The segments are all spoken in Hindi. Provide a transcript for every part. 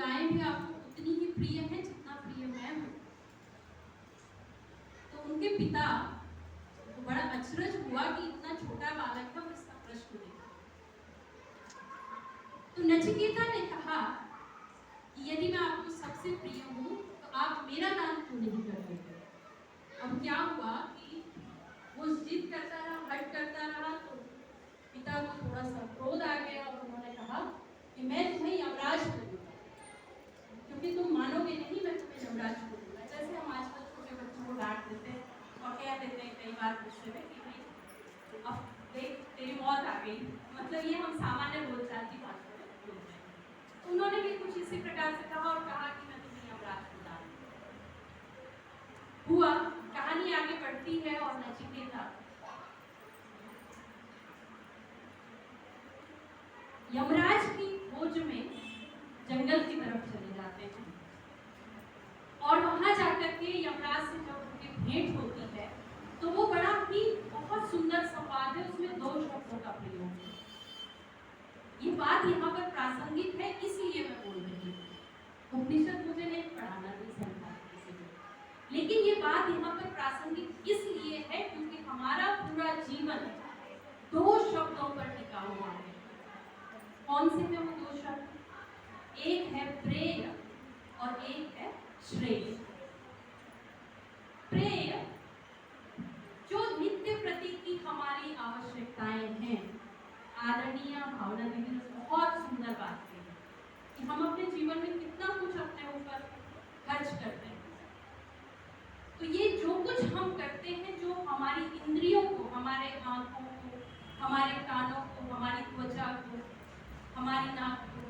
गायें भी आपको उतनी ही प्रिय है जितना प्रिय मैं हूँ। तो उनके पिता को बड़ा अचरज हुआ कि इतना छोटा बालक है और इसका प्रश्न नहीं। तो नचिकेता ने कहा कि यदि मैं आपको सबसे प्रिय हूँ तो आप मेरा दान क्यों नहीं कर देते। अब क्या हुआ कि वो जिद करता रहा, हट करता रहा, तो पिता को थोड़ा सा क्रोध आ गया और उन्होंने कहा कि मैं तुम्हें यमराज को दूंगा, क्योंकि तुम मानोगे नहीं, मैं तुम्हें यमराज को दूंगा। जैसे हम आजकल छोटे बच्चों को डांट देते हैं और कह देते हैं कई बार गुस्से में कि भाई अब देख तेरी मौत आ गई, मतलब ये हम सामान्य बोलचाल की भाषा में बोलते हैं। तो उन्होंने भी कुछ इसी प्रकार से कहा और कहा कि मैं तुम्हें यमराज को दान हुआ। कहानी आगे बढ़ती है और नचिकेता यमराज की खोज में जंगल की तरफ चले जाते हैं और वहां जाकर के यमराज से जब उनकी भेंट होती है तो वो बड़ा ही बहुत सुंदर संवाद है, उसमें 2 शब्दों का प्रयोग है। ये बात यहाँ पर प्रासंगिक है इसलिए मैं बोल रही हूँ। उपनिषद मुझे नहीं पढ़ाना, नहीं समझा किसी को, लेकिन ये बात यहाँ पर प्रासंगिक इसलिए है क्योंकि हमारा पूरा जीवन 2 शब्दों पर टिका हुआ है। कौन से हैं वो 2 शब्द? एक है प्रेय और एक है श्रेय। प्रेय जो नित्य प्रति की हमारी आवश्यकताएं हैं। आदरणीय भावना दीदी ने बहुत सुंदर बात की कि हम अपने जीवन में कितना कुछ अपने ऊपर खर्च करते हैं। तो ये जो कुछ हम करते हैं, जो हमारी इंद्रियों को, हमारे आंखों को, हमारे कानों को, हमारी त्वचा को, हमारी नाक को,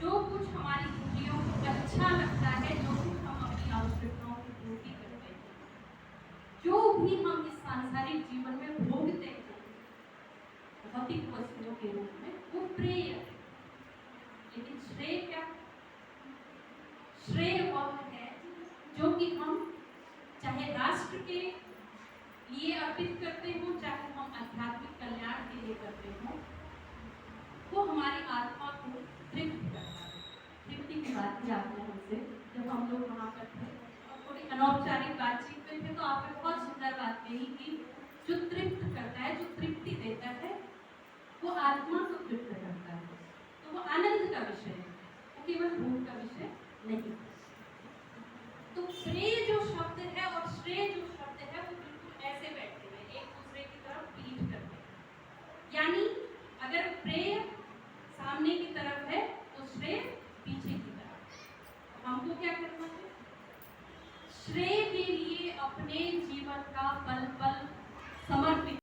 जो कुछ हमारी इंद्रियों को अच्छा लगता है, जो कुछ हम अपनी आवश्यकताओं की पूर्ति करते हैं, जो भी हम इस सांसारिक जीवन में भोगते हैं भौतिक वस्तुओं के रूप में, वो प्रेय है। लेकिन श्रेय क्या? श्रेय वह है जो कि हम चाहे राष्ट्र के लिए अर्पित करते हो, चाहे हम आध्यात्मिक कल्याण के लिए करते हो, वो हमारी आत्मा को तृप्त करता है। तृप्ति की बात की आपने हमसे जब हम लोग वहाँ पर थे और थोड़ी अनौपचारिक बातचीत में थे, तो आपने बहुत सुंदर बात कही कि जो तृप्त करता है, जो तृप्ति देता है, वो आत्मा को तृप्त करता है। तो वो आनंद का विषय है, वो केवल भूख का विषय नहीं। तो प्रेय जो शब्द है और श्रेय जो शब्द है वो बिल्कुल ऐसे बैठे हुए, एक दूसरे की तरफ पीठ करते। यानी अगर प्रेय सामने की तरफ है तो श्रेय पीछे की तरफ। हमको क्या करना है? श्रेय के लिए अपने जीवन का पल पल समर्पित